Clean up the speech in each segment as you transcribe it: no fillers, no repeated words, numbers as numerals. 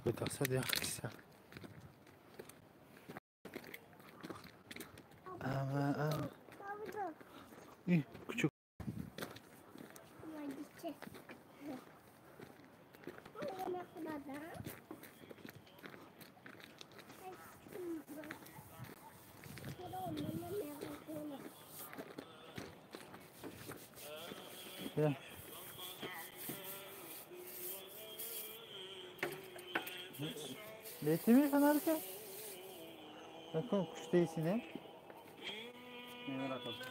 بتاصد یک کیسه اما این küçük ya. Leyti mi kanar ki? Bakın kuş değilsin he? Ne merak olsun.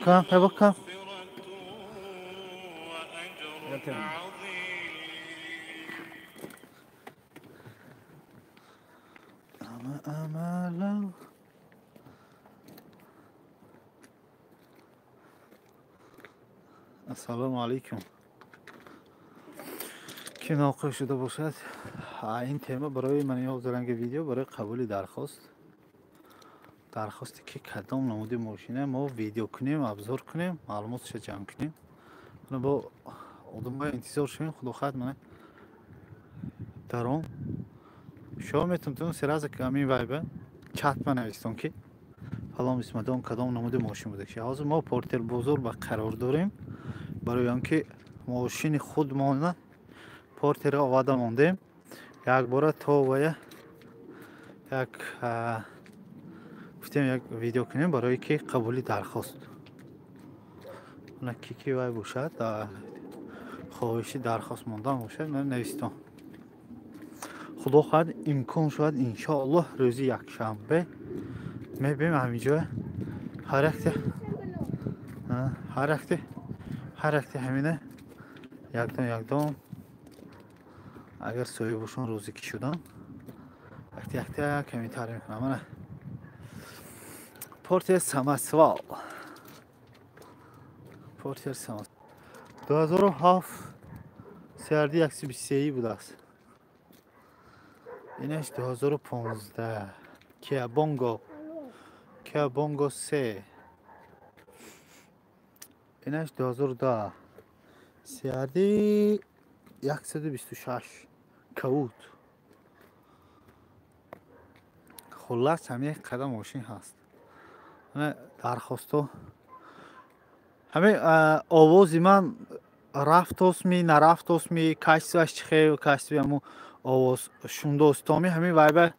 Kam, bak kam. Ama السلام علیکم. که ناقص شده باشد این تیمه برای من یا زرنگ ویدیو برای قبول درخواستی که کدام نمود ماشینه ما ویدیو کنیم، ابزار کنیم، معلوماتش جمع کنیم. من با آدم انتظار شویم خدا خواهد من درام شما میتونم سراز کمی وایبه چت من نوشتم که حالا اسم کدام نمود ماشین بوده که حاضر ما پورتر بزرگ با قرار داریم برای آنکه ماشین خودمان پورتر آورده موندیم یک بار تا و یک گفتیم یک ویدیو کنیم برای که قبولی درخواست کی وای باشد خواهشی درخواست موندن باشد من نوشتم خدا خواهد امکان شد انشاءالله روزی یک شنبه میبینیم همینجا حرکت همینه یکدام اگر سوی باشون روزی که شدن یکتا کمی تر میکنم من پورتر سمسوال 2007 سردی 123 بوده است اینش 2015 کیا بونگو 3 اینش 2010 سردی 126 کود خلاص همه قدم ماشین هست من درخواستو همه آوازی من رفت اسمی نرفت اسمی کشیش چخه و کشی همون آواز شونده استامی همین وایبه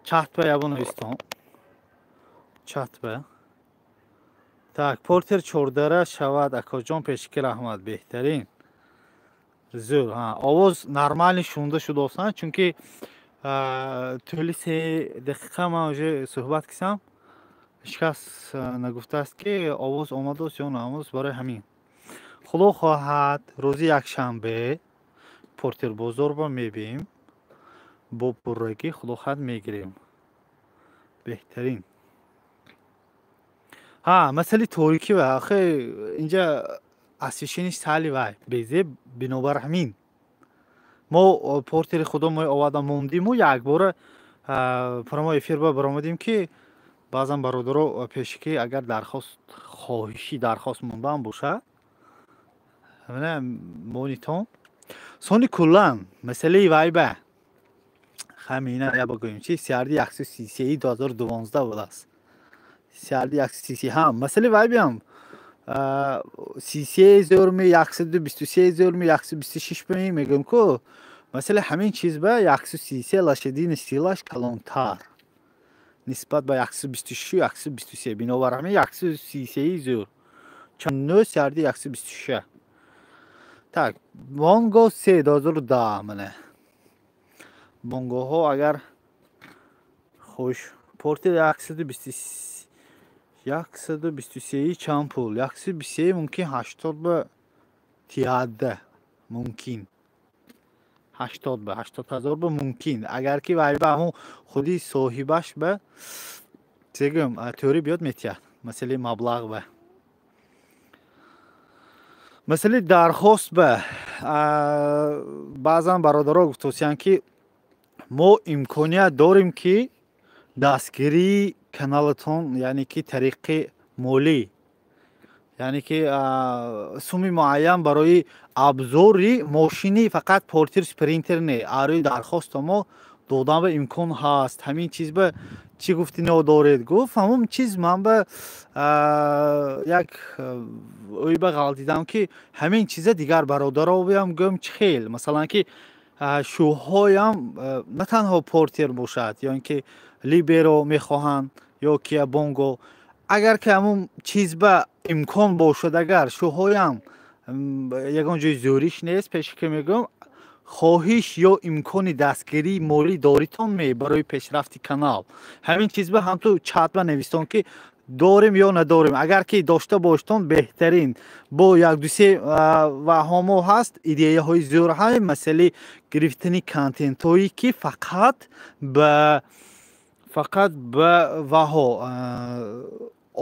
چت به یابون استام چت به так پورتر 14 شود اکاجان پیشکی رحمت بهترین زور آواز نرمالی شونده شده است چونکه طولی 3 دقیقه من اونجا صحبت کردم هیچ کس نگفته است که آواز آمده است یا نه آواز برای همین خدا خواهد روزی یک شنبه پورتر بزرگ رو میبینیم با پررگی خدا خواهد میگیریم بهترین مثلا تاریکی و آخه اینجا اسیشینش سالی وای بیزه بنابر همین ما پورتر خدا ما آوردم موندیم و یک بار پرما افیر برآمدیم که بعضا برادرها پیشکی اگر درخواست خواهشی درخواست موندن باشه همین مونیتون سونی کلان مسئله وایبه همینه یا بگویم چی سردی 133 2012 بوده است سردی 133 هم مسئله وایبه هم 33 زورمی 123 زورمی 126 بمی میگم که مثلا همین چیز به 133 لاشدین استیلاش کلانتر نسبت به 126 123 بنابر همین 133 زور چند نوع سردی 126 так بونگو 3 2010 منه بونگو ها اگر خوش پورت 123 چند پول 123 ممکن 80 به تیاده ممکن 80 به 80,000 به ممکن اگر که وای به همون خودی صاحبش به چگم توری بیاد میتیاد масъалаи маблағ ба масъалаи дархост ба баъзан бародаро гуфтосиянд ки мо имконият дорем ки дастгирии каналатон яъне ки тариқи молӣ яъне ки суми муайян барои абзори мошини фақат портир спринтер не арӯи дархостро мо додан ба имкон ҳаст. Ҳамин чиз ба чӣ гуфтинё доред? Гуфт ҳамун чиз ман ба як ӯй ба ғалтидам ки ҳамин чиза дигар бародаровиам гӯм чӣ хел масалан ки шӯҳҳоям на танҳо портер бошад ё ин ки либеро мехоҳанд ё кия бонго агар ки ҳамун чиз ба имкон бошад агар шӯҳҳоям ягон ҷои зӯриш нест пеш ки мегӯям хоҳиш ё имкони дастгирии молӣ доритон ме барои пешрафти канал ҳамин чиз ба ҳам ту чат ба навистон ки дорем ё надорем агар ки дошта боштон беҳтарин бо як дусе ваҳомо ҳаст идеяҳои зӯр ҳай масъалаи гирифтани контентҳое ки фақат ба ваҳо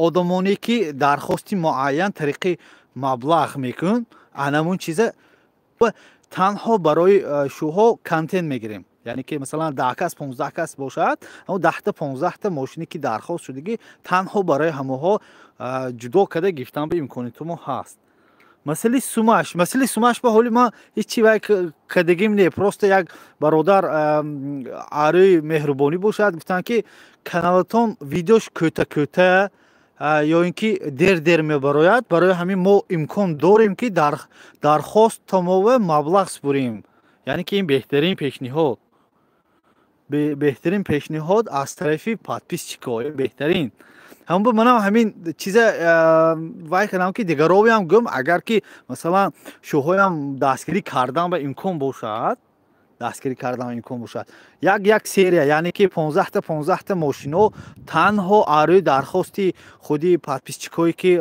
одамоне ки дархости муайян тариқи маблағ мекунанд анамун чиза танҳо барои шӯҳо контент мегирем яъне ки масалан 10 кас 15 кас бошад аммо 10 15 мошине ки дархост шудагӣ танҳо барои ҳамаҳо ҷудо карда гирифтан ба имкони тумо ҳаст. масъалаи сумаш ба ҳоли ман ҳеҷ чӣ вай кардагим не просто як бародар арӯи меҳрубонӣ бошад гуфтанд ки каналатон видеош кӯта ё ин ки дер мебарояд барои ҳамин мо имкон дорем ки дархостамова маблағ супурем яъне ки ин беҳтарин пешниҳод аз тарафи подписчико беҳтарин ҳамн ба манам ҳамин чиза вай кардам ки дигаровиам гӯм агар ки масалан шӯҳоям дастгирӣ кардан ба имкон бошад як серия яъне ки 15 мошино танҳо арӯи дархости худи подписчикое ки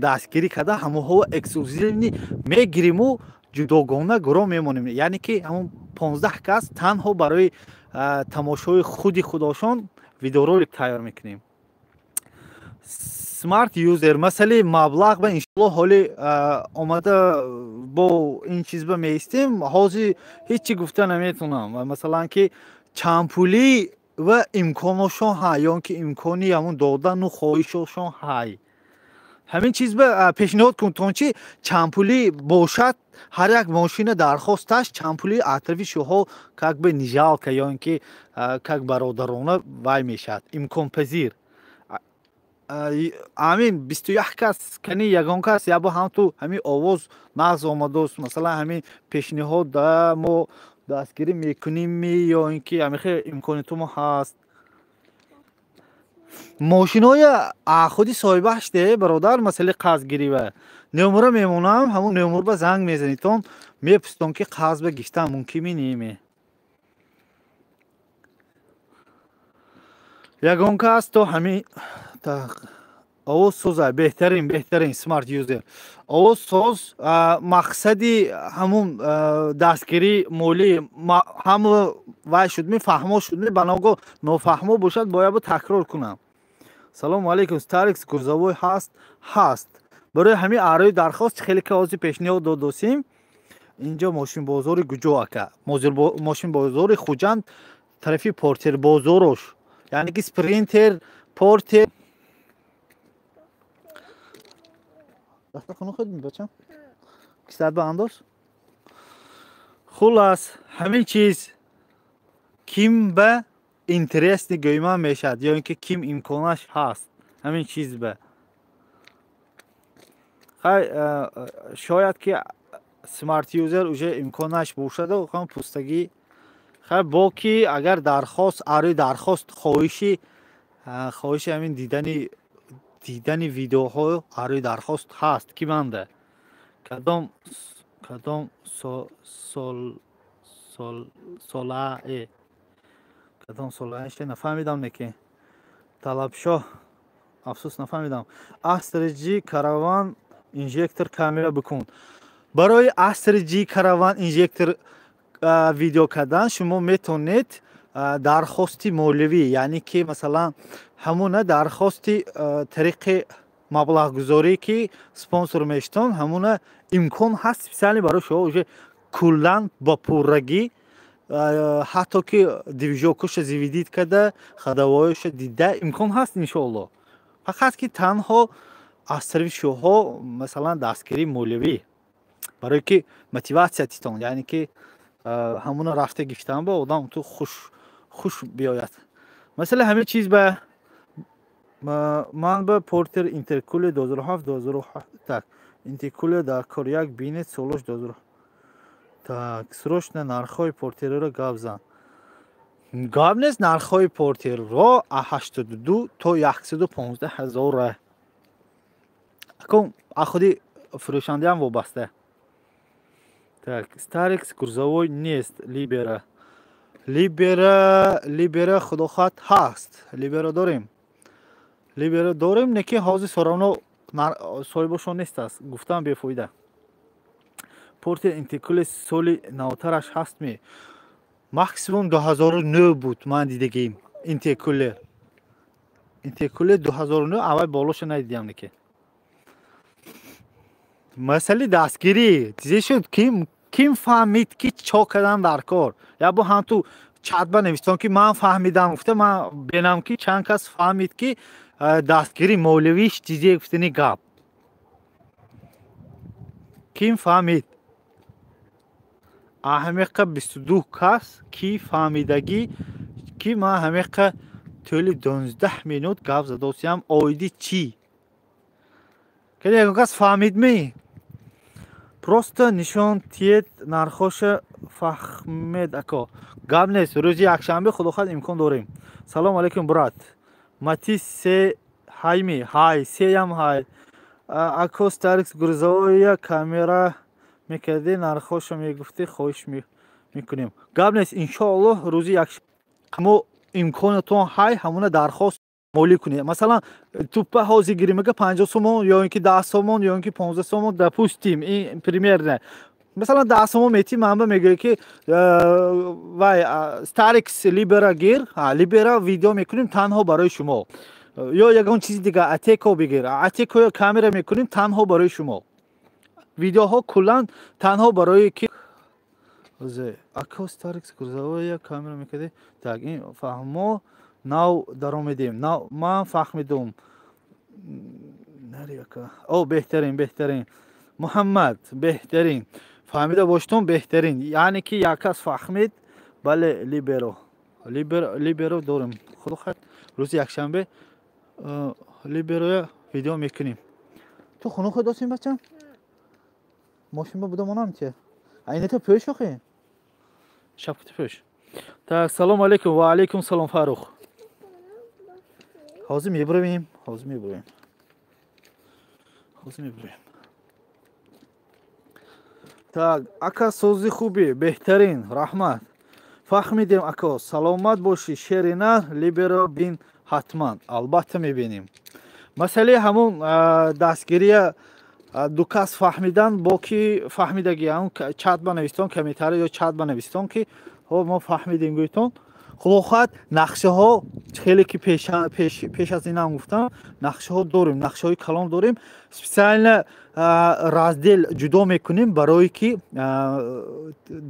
дастгирӣ карда ҳамаҳо эксклюзивни мегириму ҷудогона гурӯҳ мемонем яъне ки ҳамон 15 кас танҳо барои тамошои худи худошон видеоролик тайёр мекунем. Smart user масъалаи маблағ ба иншоалло ҳоли омада бо ин чиз ба меистем ҳозир ҳеҷ чӣ гуфта наметавонам масалан ки чандпулӣ ва имконошон ҳай ё ин ки имкони ҳамун додану хоҳишошон ҳай ҳамин чиз ба пешниҳод кун то чи чандпулӣ бошад ҳар як мошина дархосташ чандпулӣ атрафи шӯҳо как бы нижалка ё ин ки как бародарона вай мешавад имконпазир ҳамин 21 кас кани ягон кас ябо ҳам ту ҳамин овоз нағз омадост масалан ҳамин пешниҳод мо дастгирӣ мекунем ё ин ки ҳамихе имкони тумо ҳаст мошинои худи соҳибаш де бародар масъалаи қарзгирива номера мемонам ҳамун номер ба занг мезанитон мепурситон ки қарз ба гирифтан мумкими неме ягон кас то ҳамин овозсоз беҳтарин smart user овозсоз мақсади ҳамун дастгирии молӣ ҳама вай шудми фаҳмо шудми ба ногоҳ нофаҳмо бошад бояд такрор кунам салому алайкум старикс гурзавой ҳаст барои ҳамин арӯи дархост хеле ки ҳозир пешниҳод додосем инҷо мошинбозори гуҷоака мошинбозори хуҷанд тарафи портер бозорош яъне ки спринтер портер хулас ҳамин чиз ким ба интересни гӯйман мешавад ё ин ки ким имконаш ҳаст ҳамин чиз ба шояд ки smart user уже имконаш бошаду ҳам пустагӣ бо ки агар дархост арӯи дархост хоҳиши ҳамин дидани видеоҳо арӯи дархост ҳаст ки манда кадом солааше нафаҳмидам неки талабшоҳ афсӯс нафаҳмидам астрg караван инжектор камера бикун барои астрg караван инжектор видео кардан шумо метавонед дархости молиявӣ, яъне ки масалан ҳамона дархости тариқи маблағгузорӣ ки спонсор мешаванд, ҳамона имкон ҳаст специалӣ барои шумо уже куллан ба пуррагӣ ҳатто ки движокаша заведид карда ходовоиша дида имкон ҳаст иншоаллоҳ. Фақат ки танҳо аз тарафи шумо масалан дастгирии молиявӣ барое ки мотиватсия титон, яъне ки ҳамона рафта гифтан ба одам ту хуш биёяд. Масалан ҳамин чиз ба ман ба портер интеркуле 2007 так интеркуле дар кор як бинет солош 2000 так срочно нархҳои портерро гап зан. Гап нест нархҳои портерро 82 то 115 ҳазор. Акум ахуди фурӯшандаам вобаста. Так Старекс грузовой нест. Libera худохат ҳаст. Libera дорем, не ки ҳозир соравно соҳибашон нест аст. Гуфтам бефоида. Портер интикуле соли навтараш ҳаст ме. Максимум 2009 буд ман дидагим. Интикуле 2009 аввал болоша надидиам неки. Масъалаи дастгирӣ чизе шуд, ким фаҳмид ки чо кардан дар кор. Я бо ҳам ту чатба навистон ки ман фаҳмидам, гуфта ман бенам ки чанд кас фаҳмид ки дастгирии молиявиш чизе гуфтани гап. Ким фаҳмид? Аҳмеқа 22 кас ки фаҳмидагӣ ки ман ҳамеқа тӯли 12 минут гап задосиям оиди чӣ? Каде ягон кас фаҳмид ме? Просто нишон тиед нархоша фаҳмед ако. Гап нест. Рӯзи якшанбе худохоҳ имкон дорем. Салом алейкум брат. Мати се ҳайми, ҳай, сеям ҳай. Ако Старекс грузовая камера мекарди нархоша мегуфти хоҳиш мекунем. Гап нест. Иншоаллоҳ рӯзи якшанбе ҳамо имконатон ҳай ҳамона дархост молӣ кунед. Масалан туппа ҳозир гиримага 50 сомон ё ин ки 10 сомон ё ин ки 15 сомон допустим. Ин примерно. Масалан 10 сомон мети манба мегӯя ки вай Starix Libera гир, Libera видео мекунем танҳо барои шумо. Ё ягон чизи дигар Ateco бигир. Ateco ё камера мекунем танҳо барои шумо. Видеоҳо куллан танҳо барои ки Ако Starix грузовая камера мекарди. Так ин фаҳмо нав даромедем. Ман фаҳмидум. Нарияка. О беҳтарин. Муҳаммад беҳтарин. Фаҳмида боштон беҳтарин. Яъне ки як кас фаҳмид, бале Libero дорем. Худохоҳ рӯзи якшанбе Libero видео мекунем. Ту хунухо достем бачам? Мошин ба будамонам че? Айнето пӯш охе? Шапкати пӯш. Так салом алейкум ва алейкум салом Фарух. Ҳозир мебуравем. Так, ака сози хуби, беҳтарин, раҳмат. Фаҳмидем ако, саломат боши, шери на, Libero бин ҳатман, албатта мебинем. Масъалаи ҳамон дастгирия ду кас фаҳмидан бо ки фаҳмидаги ҳамон чат банавистон, комментарий ё чат банавистон ки мо фаҳмидем гӯйтон. Худохоҳ нақшаҳо хеле ки пеш аз инам гуфтам, нақшаҳо дорем, нақшаҳои калон дорем. Специально раздел ҷудо мекунем барое ки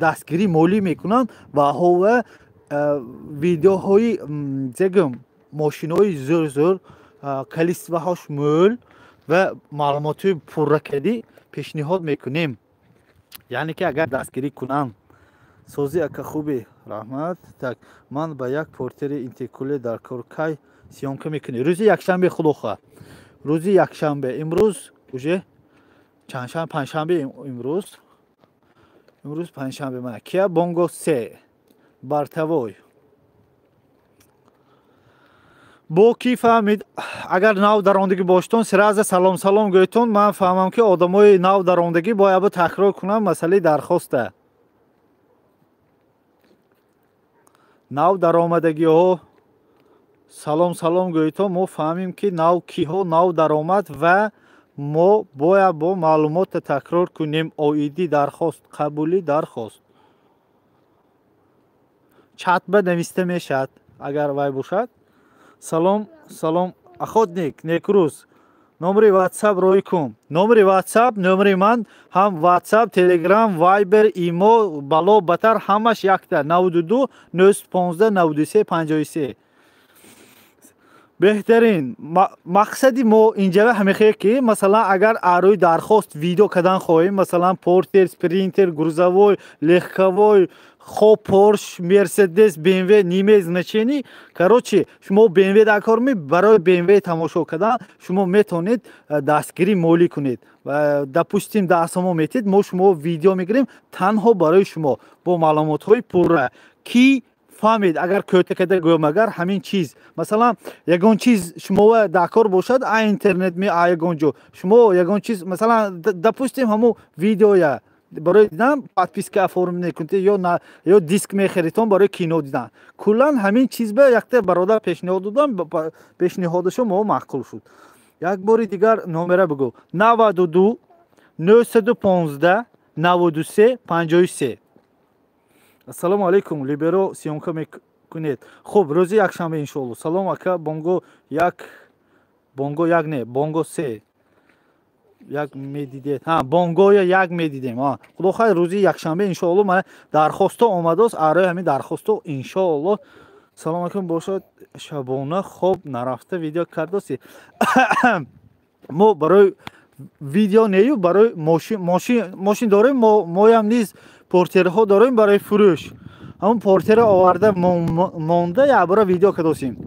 дастгирии молӣ мекунанд ва ҳова видеоҳои зегам мошинои зӯр калисваҳош мӯл ва маълумоти пурракадӣ пешниҳод мекунем. Яъне ки агар дастгирӣ кунанд. Сози ака хубе, раҳмат. Так, ман ба як портери интикуле дар кор кай сиёмка мекунем. Рӯзи якшанбе худохоҳ. Рӯзи якшанбе. Имрӯз уже чандшанбе, панҷшанбе имрӯз. Имрӯз панҷшанбе мана. Кия Бонго 3 Бартавой. Бо ки фаҳмид агар нав дар рондагӣ боштон сираза салом гӯйтон ман фаҳмам ки одамои нав дар рондагӣ бояд такрор кунам масъалаи дархоста. Нав даромадагиҳо салом гӯйтон мо фаҳмем ки нав киҳо нав даромад ва мо бояд бо маълумота такрор кунем. Оиди дархост, қабули дархост. чат ба нависта мешавад агар вай бошад. салом аходник некрӯз номери ватсап роҳӣ кун. Номери ватсап номери ман ҳам ватсап, телеграм, вайбер, имо, бало батар ҳамаш якта 92 915 93 53. беҳтарин мақсади мо инҷава ҳамихе ки масалан агар арӯи дархост видео кардан хоҳем, масалан портер, спринтер, грузовой, легковой, хоб, порш, мерседес, бмв ниме значени. Короче шумо бмв дар кор ми барои бмв тамошо кардан шумо метавонед дастгирӣ молӣ кунед. Допустим дастамо метед, мо шумо видео мегирем танҳо барои шумо бо маълумотҳои пурра ки фаҳмед. агар көтакада гӯям агар ҳамин чиз масалан ягон чиз шумо дар кор бошад а интернет ме а ягон ҷо шумо ягон чиз масалан допустим ҳамун видеоя барои дидан подписка оформлен кунед ё диск мехаритон барои кино дидан. куллан ҳамин чиз ба якта бародар пешниҳод додам, пешниҳодашо мо маъқул шуд. як бори дигар номера бигӯ 92 915 93 53. ассалому алайкум. либеро сиёмка мекунед. хуб рӯзи якшанбе иншоалло. салом ака. бонго як не бонго се як медидед. бонгоя як медидем. худо хайр рӯзи якшанбе иншоалло ман дархосто омадааст. арои ҳамин дархосто иншоалло. салом алайкум. бошад шабона хоб нарафта видео кардоси мо барои видео нею барои мошин дорем. моям низ портерҳо дорем барои фурӯш. ҳамон портера оварда монда якбора видео кардосим.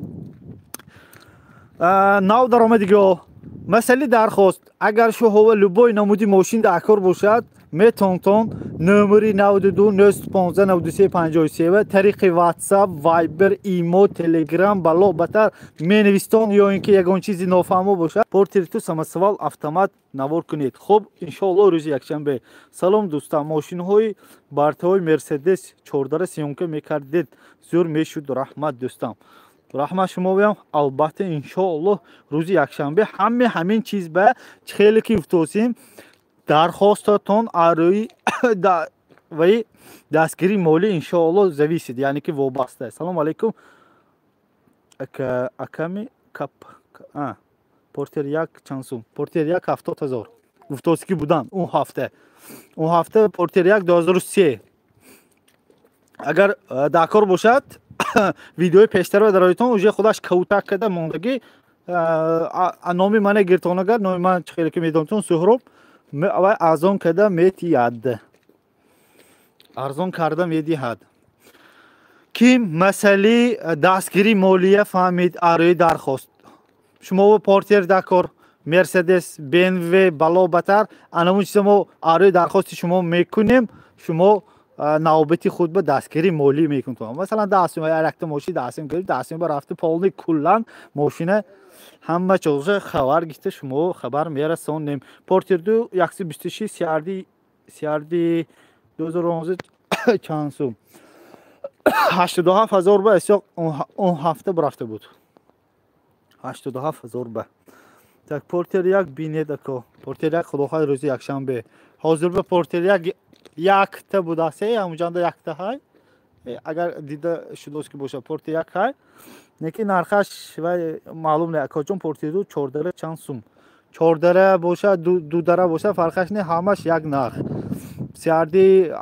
нав даромадиго масъалаи дархост агар шумо любой намуди мошин дар кор бошад метавонтон номери 92 915 93 53 ва тариқи ватсап, вайбер, имо, телеграм бало батар менавистон ё ин ки ягон чизи нофаҳмо бошад портериту самосвал автомат навор кунед. хуб иншоалло рӯзи якшанбе. салом дӯстам. мошинҳои бартаҳои мерседес 14 сиёмка мекардед зур мешуд. раҳмат дӯстам. раҳмат шумо биям. албатта иншоалло рӯзи якшанбе ҳамин чиз ба хеле ки уфтосим дархостатон арӯи ваи дастгирии молӣ иншоалло зависид, яъне ки вобаста. салому алайкум. аками кап портер як чанд сум? портер як 70000 уфтоси ки будан он ҳафта портер як 2003. агар дар кор бошад видеои пештарва дароитон уже худаш кавтак када мондаги номи мана гиртонагар номи ман хеле ки медонтон суҳроб вай арзон карда метиҳад. арзон карда медиҳад. ки масъалаи дастгирии молия фаҳмид арӯи дархост. шумо портер дар кор мерседес, бмв бало батар анамун чиза мо арӯи дархости шумо мекунем. шумо навбати худ ба дастгирии молӣ мекунед. масалан дастум якта мошин дастум гирифт дастум ба рафти полни куллан мошина ҳама чоза хабар гирифта шумо хабар мерасонем. портерду 126 сиарди 2019 чанд сум 87000 ба асёқ он ҳафта барафта буд. 87000 ба. так портер як бинед ако. портер як худо хайр рӯзи якшанбе. ҳозир ба портер якта будааст. ҳамуҷанда якта ҳай. агар дида шудааст ки боша портер як ҳай. неки нархаш вай маълум не акоҷон портеру 14 чанд сум. 14 боша 2 дара боша фарқаш не ҳамаш як нарх. сиарди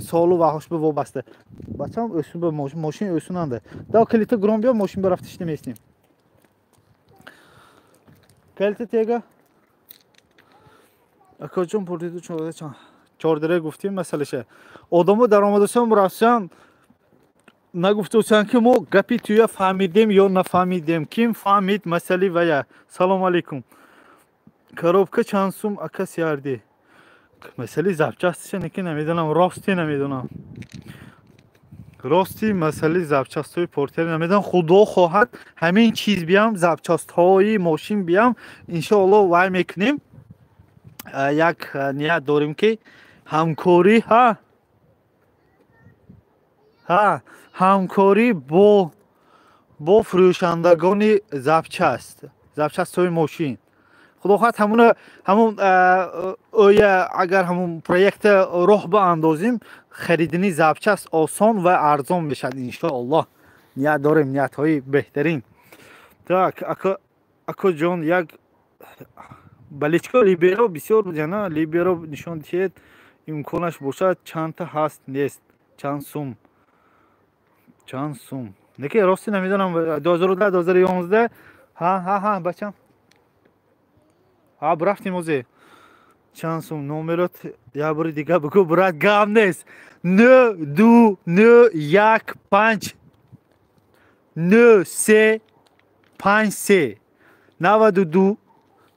солу ваҳош ба вобаста. бачам өсун ба мошин өсунанда. да клита гром биё мошин барафтиш неместим. клита тега акоҷон портеру 14 чанд 14 гуфтим масъалаша. одамо даромадашон рафтан нагуфтусанд ки мо гапи туя фаҳмидем ё нафаҳмидем. ким фаҳмид масъалаи вая? салому алайкум. коробка чанд сум ака сиарди? масъалаи запчастиша неки намедонам. рости намедонам. рости масъалаи запчастҳои портер намедонам. худо хоҳад ҳамин чиз биям запчастҳои мошин биям иншоалло вай мекунем. як ният дорем ки ҳамкорӣ ҳамкорӣ бо фурӯшандагони запчастҳои мошин. худо хоҳад ҳамун оя агар ҳамун проекта роҳ баандозем خریدنی ضبچست آسان و ارزان میشد انشاءالله. نیت داریم، نیت های بهترین. так ако ҷон як баличка либеро бисёр буд либеро нишон диҳед имконаш бошад чандта ҳаст нест чанд сум неки рости намедонам 2010 2011 ҳа бачам рафтим озе чанд сум номерот як бори дига бигӯ брат гам нест 0215 93 53 92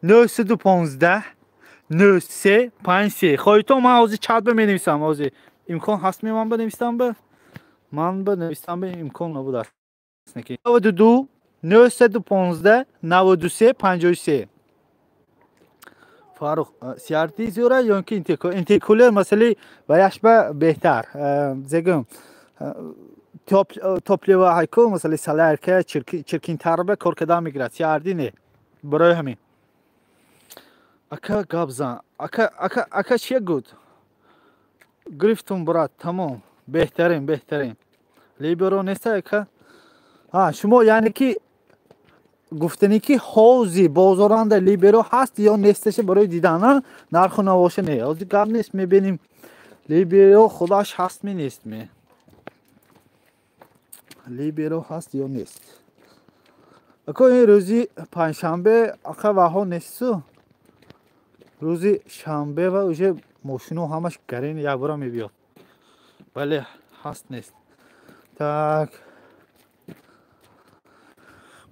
915 93 53 خواهیتون من آزی چت بنویسم آزی امکان هست من بنویسم به امکان نبود است 92 915 93 53 فاروق سیارتی زیوره یا اینکه انتیکولر مسئله باید بهتر زگم توپلیو هایکو مثلا سالار که چرکین تربه کار کدام میگیرد سیاردی نه برای همین اکا گابزان اکا چیه گود گرفتم برات تمام بهترین لیبرو نیست اکا شما یعنی که گفتنی که حوزی بازاران در لیبرو هست یا نیستش برای دیدن نرخ نواشه نه از گاب نیست میبینیم لیبرو خودش هست می نیست می لیبرو هست یا نیست اکا این روزی پنجشنبه اکا وها نیستو روزی شنبه و اوجه ماشینو همش گرین یک بارا میبیاد بله هست نیست так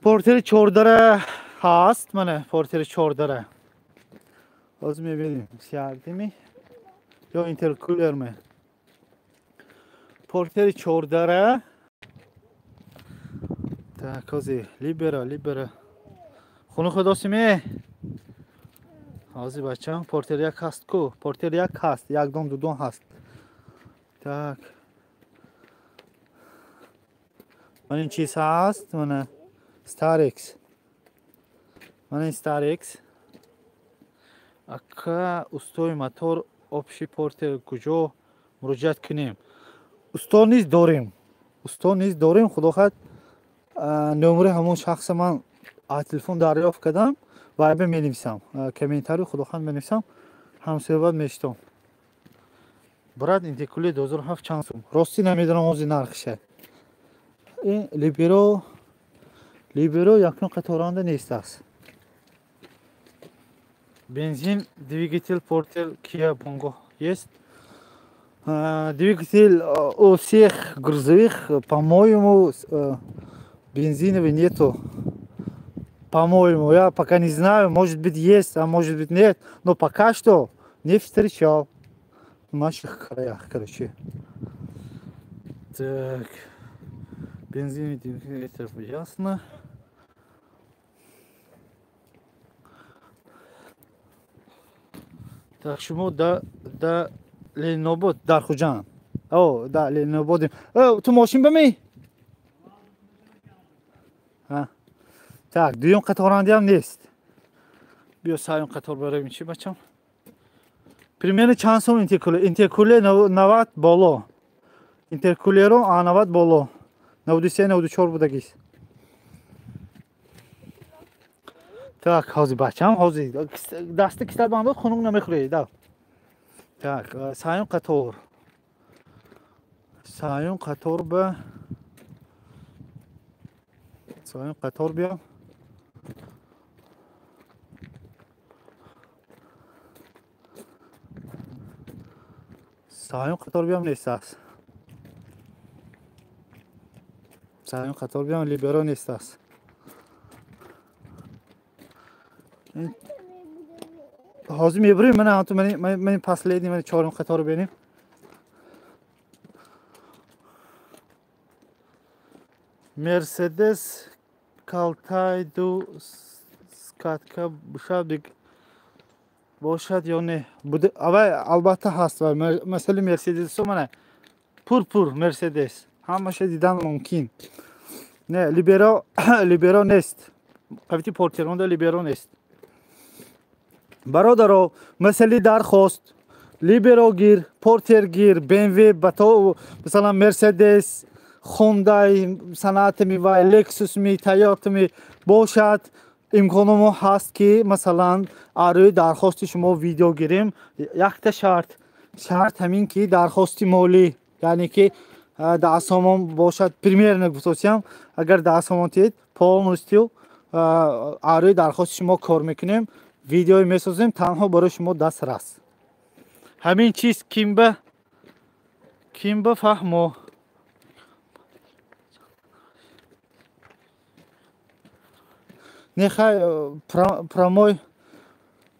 پورتر 14 هست منه پورتر 14 باز میبینیم سیاردی یا اینترکولر می پورتر 14 так ازی لیبرا خونو خداسی می ازی بچه‌ام پورتر یک هست کو پورتر یک هست یک دون هست так من این چیز هست من ستارکس اکا استوی موتور общий پورتر کجا مراجعت کنیم استو نیست داریم خدا خواهد نمره همون شخص من تلفن دریافت کردم و می نویسم کامنتاری خدا خواهد می نویسم هم صحبت میشتم برات انتیکولی 2007 چند سوم راستی نمیدونم از نرخشه این لیبرو یکنون قطارانده نیست است بنزین двигатель портер Kia Bongo есть двигатель у всех грузовых по-моему бензиновый нету по-моему я пока не знаю может быть есть а может быть нет но пока что не встречал в наших краях короче так бензин это ясно так шумо да ленобод дар хуҷан да ленободим ту мошин бами так дуюм қаторанди ҳам нест биё саюм қатор бароим чи бачам примерно чанд сум интеркулер 90 боло интеркулеро 90 боло 93 94 будагист так ҳозир бачам ҳозир дасти китабам буд хунук намехӯред так саюм қатор ба саюм қатор биям саюм қатор биям нест аст саюм қатор биям либеро нест аст ҳозир мебурем ман последний ман чорум қаторро бинем мерседес калтайду скатка бошад ё не албатта ҳаст масали мерседесо мана пур мерседес ҳамаша дидан мумкин не либеро нест қавити портеронда либеро нест бародаро масъалаи дархост Libero gir, Porter gir, BMW ба то масалан Mercedes, Hyundai санаати ва Lexus ми Toyota ми бошад имкономо ҳаст ки масалан арӯи дархости шумо видео гирем. Якта шарт ҳамин ки дархости молӣ, яъне ки даъсомон бошад, примерно гуфтосиям, агар даъсомон тиед полностью арӯи дархости шумо кор мекунем, видео месозем, танҳо барои шумо дастрас. ҳамин чиз кимба фаҳмо. Нехай промой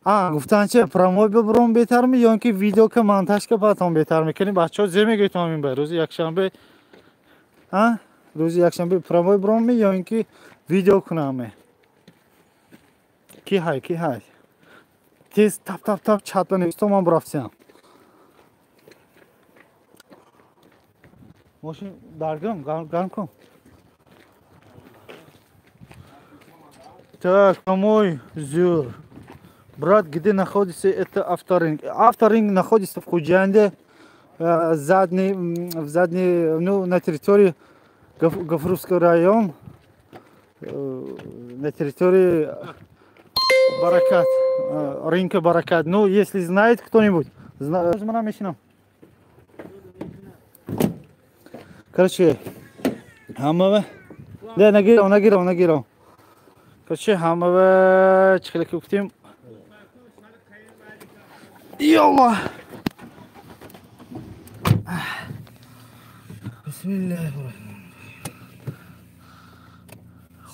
гуфтан че промой бибурон беҳтар ме ё ин ки видеока монтажка батон беҳтар мекунем? Бачаҳо земегӯйтон ин ба рӯзи якшанбе промой биром ме ё ин ки видео кунам ме? Ки ҳай тез тап чатба нависто ман бирафтиям. Мошин даргам гарм кун. Так, промой зур. Брат, где находится это авторинг? Авторинг находится в Худжанде, на территории Гафуровского района, на территории Баракат, рынка Баракат. Ну, если знает кто-нибудь, короче, хамава, да, нагиров. Короче, хамава, чехлик уктим. Йолла!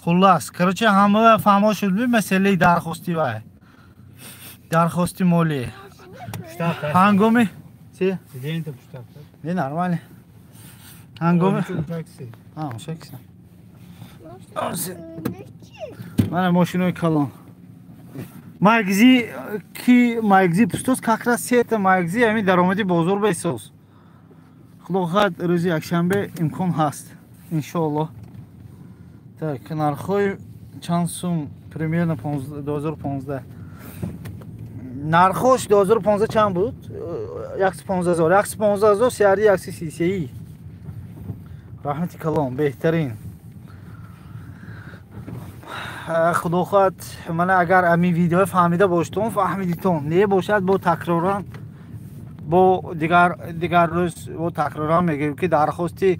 Хуллас, короче, ҳамаи фаҳмо шуд масъалаи дархости вай. Дархости молӣ. Ҳангоми чи? Не, нормально. Ҳангоми мушакси. Мана мошинои калон. Магзи пустос как раз сета магзи ами даромади бозор ба эсос. Худо хад рӯзи якшанбе имкон ҳаст. Иншоаллоҳ. Так, нархои чанд сум? Примерно 2015. Нархош 2015 чанд буд? 115,000. 115,000 сиари 133. Раҳмати калон беҳтарин. Худо хад мана агар ами видео фаҳмида боштон, фаҳмидитон. Не бошад бо такроран бо дигар рӯз бо такроран мегӯем ки дархости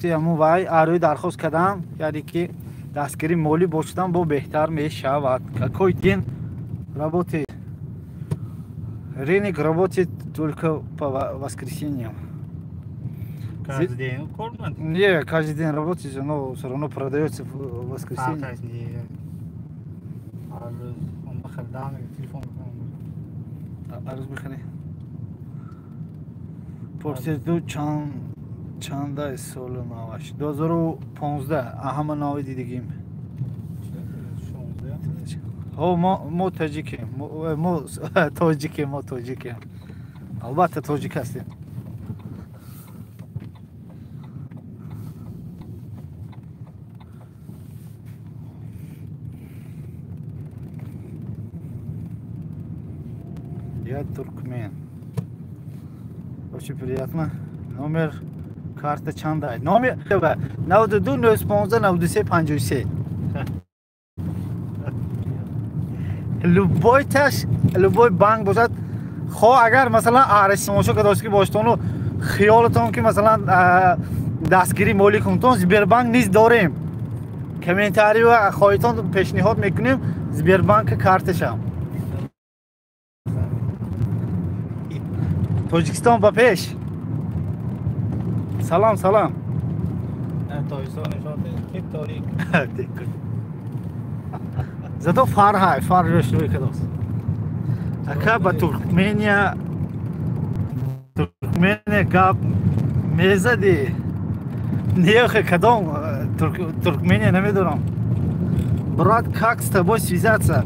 аму вай арӯи дархост кардан, яъне ки дастгири молӣ бошадан бо беҳтар мешавад. Какой день работает? Рынок работает только по воскресеньям. Каждый день кормят? Не, каждый день работает, но все равно продается в воскресенье. Арз бихани. Порсиду чанда соли наваш. 2015 ҳама нави дидигим. мо таҷикем. Мо тоҷикем. Албатта тоҷик ҳастем. Я туркмен. Очень приятно. Номер карта чанда? Номер 92 915 93 53. Любой банк бошад. Хо агар масалан арс тамошо кардоски боштону хиёлатон ки масалан дастгири молӣ кунтон Сбербанк низ дорем. Комментарий ва хоҳитон пешниҳод мекунем Сбербанк карташам. Тоҷикистон ба пеш. Салом. Зато фар рӯшнӯӣ кардост. Ака ба Туркмения гап мезади. Не, кадом Туркмения намедонам. Брат, как с тобой связаться?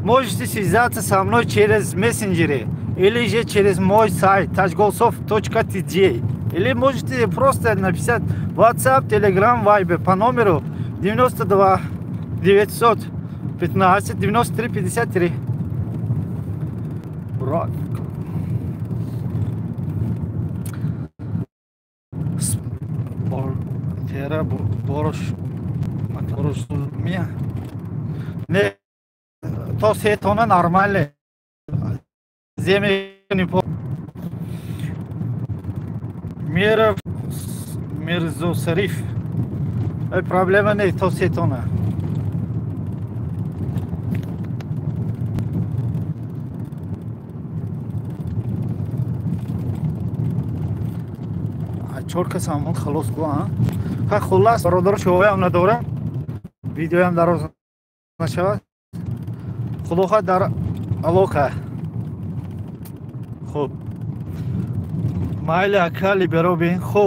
Можете связаться со мной через мессенджеры или же через мой сайт tajgolsov.tj. Или можете просто написать WhatsApp, Telegram, Viber по номеру 92 915 93 53. Брат, мера борош мия не то се тона нормале земи по мера мирзо сариф проблема не то се тона чорка самон халос гуа ха хулас бародар шояам надорам видеоям дароз нашавад худоха дар алока хуб майли акали беро бин хуб